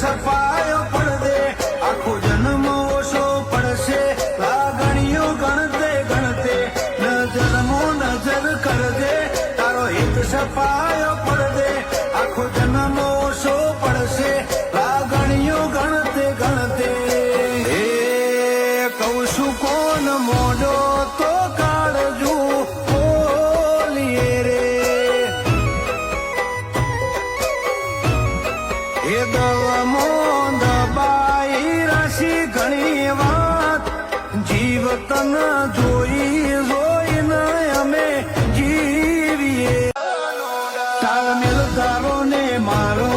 સફાયો પડદે આખો જન્મ ઓછો પડશે લાગણીઓ ગણતે ગણતે નજરમો નજર કરજે તારો હિત સફાયો પડદે આખો જન્મ ઓછો પડશે લાગણીઓ ગણતે ગણતે હે કહું છું કોણ મોઢો તો કાળજુ બોલીએ રે એ દવમો દબાઈ રાશી ઘણી વાત જીવતન જોઈ જોઈને અમે જીવીએ તાલમેલ તારો ને મારો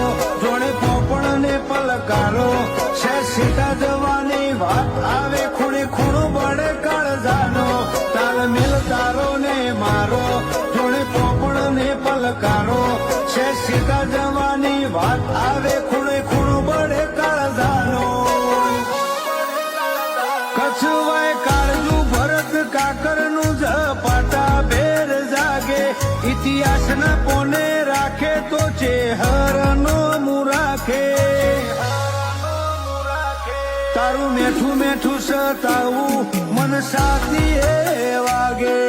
જોડે પોપણ ને પલકારો છે સીતા જવાની વાત આવે ખૂણે ખૂણો બળે કાળજાનો તાલમેલ તારો ને મારો જોડે પોપણ ને પલકારો છે સીતા જવાની વાત આવે ખૂણે ખૂણો બળે કાળજાનો કછવાય કાળનું ભરત કાકરનું ઝપાટા ભેર જાગે ઇતિહાસના પોને રાખે તો ચેહરનો મુરાખે તારું મેઠું મેઠું સતાવું મન સાથી વાગે